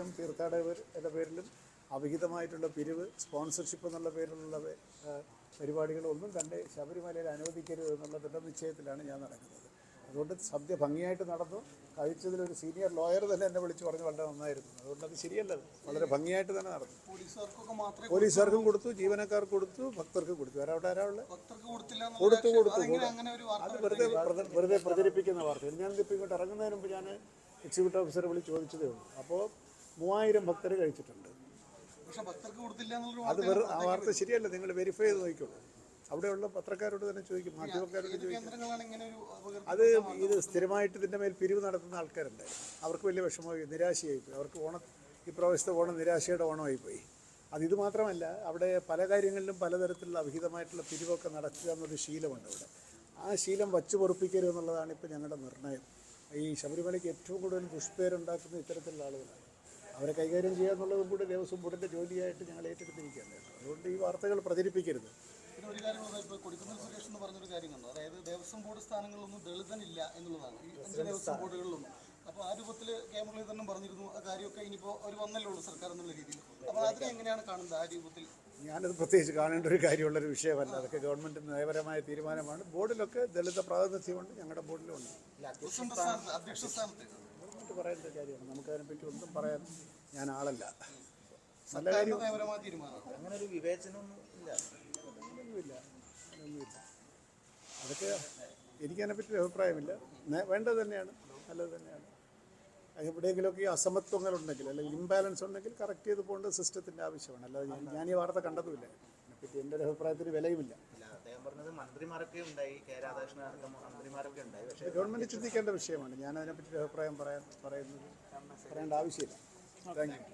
പേരിലും തീർത്ഥാടകരുടെ പേരിലും അവിഹിതമായിട്ടുള്ള പിരിവ്, സ്പോൺസർഷിപ്പ് എന്നുള്ള പേരിലുള്ള പരിപാടികളൊന്നും തന്നെ ശബരിമലയിൽ അനുവദിക്കരുത് എന്നുള്ള ദൃഢനിശ്ചയത്തിലാണ് ഞാൻ നടക്കുന്നത്. അതുകൊണ്ട് സദ്യ ഭംഗിയായിട്ട് നടന്നു. കഴിച്ചതിലൊരു സീനിയർ ലോയർ തന്നെ എന്നെ വിളിച്ച് പറഞ്ഞു വളരെ നന്നായിരുന്നു. അതുകൊണ്ട് അത് ശരിയല്ലത്, വളരെ ഭംഗിയായിട്ട് തന്നെ നടന്നു. പോലീസുകാർക്കും കൊടുത്തു, ജീവനക്കാർക്ക് കൊടുത്തു, ഭക്തർക്ക് കൊടുത്തു. വേറെ ആരാളുള്ളത്? കൊടുത്തു. അത് വെറുതെ പ്രചരിപ്പിക്കുന്ന വാർത്ത. ഞാനിപ്പോൾ ഇങ്ങോട്ട് ഇറങ്ങുന്നതിന് മുമ്പ് ഞാൻ എക്സിക്യൂട്ടീവ് ഓഫീസറെ വിളിച്ച് ചോദിച്ചതേ ഉള്ളൂ. അപ്പോൾ 3000 ഭക്തർ കഴിച്ചിട്ടുണ്ട്. അത് ആ വാർത്ത ശരിയല്ല, നിങ്ങൾ വെരിഫൈ ചെയ്ത് നോക്കിക്കോളൂ. അവിടെയുള്ള പത്രക്കാരോട് തന്നെ ചോദിക്കും, മാധ്യമക്കാരോട് ചോദിക്കും. അത് ഇത് സ്ഥിരമായിട്ട് ഇതിൻ്റെ മേൽ പിരിവ് നടത്തുന്ന ആൾക്കാരുണ്ട്. അവർക്ക് വലിയ വിഷമമായി, നിരാശയായിപ്പോയി. അവർക്ക് ഇപ്രാവശ്യത്തെ ഓണം നിരാശയുടെ ഓണമായിപ്പോയി. ഇത് മാത്രമല്ല, അവിടെ പല കാര്യങ്ങളിലും പലതരത്തിലുള്ള അവിഹിതമായിട്ടുള്ള പിരിവൊക്കെ നടത്തുക എന്നൊരു ശീലമുണ്ട് അവിടെ. ആ ശീലം വച്ചു പൊറുപ്പിക്കരുത് എന്നുള്ളതാണ് ഇപ്പോൾ ഞങ്ങളുടെ നിർണ്ണയം. ഈ ശബരിമലയ്ക്ക് ഏറ്റവും കൂടുതൽ ദുഷ്പേരുണ്ടാക്കുന്ന ഇത്തരത്തിലുള്ള ആളുകളാണ്. അവരെ കൈകാര്യം ചെയ്യുക എന്നുള്ളതും കൂടി ദേവസ്വം ബോർഡിൻ്റെ ജോലിയായിട്ട് ഞങ്ങൾ ഏറ്റെടുത്തിരിക്കുകയാണ്. അതുകൊണ്ട് ഈ വാർത്തകൾ പ്രചരിപ്പിക്കരുത്. പിന്നെ ഒരു കാര്യം ഇപ്പോൾ കൊടിക്കുന്നിൽ സുരേഷ് എന്ന് പറഞ്ഞൊരു കാര്യം കണ്ടു. അതായത് ദേവസ്വം ബോർഡ് സ്ഥാനങ്ങളിലൊന്നും ദളിതനില്ല എന്നുള്ളതാണ് ഈ 5 ദേവസ്വം ബോർഡുകളിലൊന്നും. അപ്പോൾ ആ രൂപത്തിൽ കെ മുരളീധരനും പറഞ്ഞിരുന്നു ആ കാര്യമൊക്കെ ഇനിയിപ്പോൾ അവർ വന്നല്ലേ ഉള്ളൂ സർക്കാർ എന്നുള്ള രീതിയിൽ. അപ്പോൾ അതിനെ എങ്ങനെയാണ് കാണുന്നത് ആ രൂപത്തിൽ? ഞാനത് പ്രത്യേകിച്ച് കാണേണ്ട ഒരു കാര്യമുള്ളൊരു വിഷയമല്ല. അതൊക്കെ ഗവൺമെൻറ് നയപരമായ തീരുമാനമാണ്. ബോർഡിലൊക്കെ ദളിത പ്രാതിനിധ്യമുണ്ട്, ഞങ്ങളുടെ ബോർഡിലുണ്ട്. അധ്യക്ഷ സ്ഥാനത്ത് ഗവൺമെൻറ് പറയേണ്ട കാര്യമാണ്. നമുക്കതിനെപ്പറ്റി ഒന്നും പറയാൻ ഞാൻ ആളല്ല. നല്ല കാര്യം നയപരമായ തീരുമാനമാണ്. അങ്ങനെ ഒരു വിവേചനമൊന്നും ഇല്ല. അതൊക്കെ എനിക്കതിനെപ്പറ്റി അഭിപ്രായമില്ല. വേണ്ടത് തന്നെയാണ്, നല്ലത് തന്നെയാണ്. എവിടെയെങ്കിലുമൊക്കെ ഈ അസമത്വങ്ങളുണ്ടെങ്കിൽ അല്ലെങ്കിൽ ഇംബാലൻസ് ഉണ്ടെങ്കിൽ കറക്റ്റ് ചെയ്ത് പോകേണ്ടത് സിസ്റ്റത്തിൻ്റെ ആവശ്യമാണ്. അല്ലാതെ ഞാൻ ഈ വാർത്ത കണ്ടതുമില്ല. അതിനെപ്പറ്റി എൻ്റെ ഒരു അഭിപ്രായത്തിന് വിലയുമില്ല. അദ്ദേഹം പറഞ്ഞത് മന്ത്രിമാരൊക്കെ ഉണ്ടായി, കെ രാധാകൃഷ്ണൻ മന്ത്രിമാരൊക്കെ ഉണ്ടായി. പക്ഷേ ഗവൺമെൻറ് ചിന്തിക്കേണ്ട വിഷയമാണ്. ഞാൻ അതിനെപ്പറ്റി ഒരു അഭിപ്രായം പറയേണ്ട ആവശ്യമില്ല. Thank you.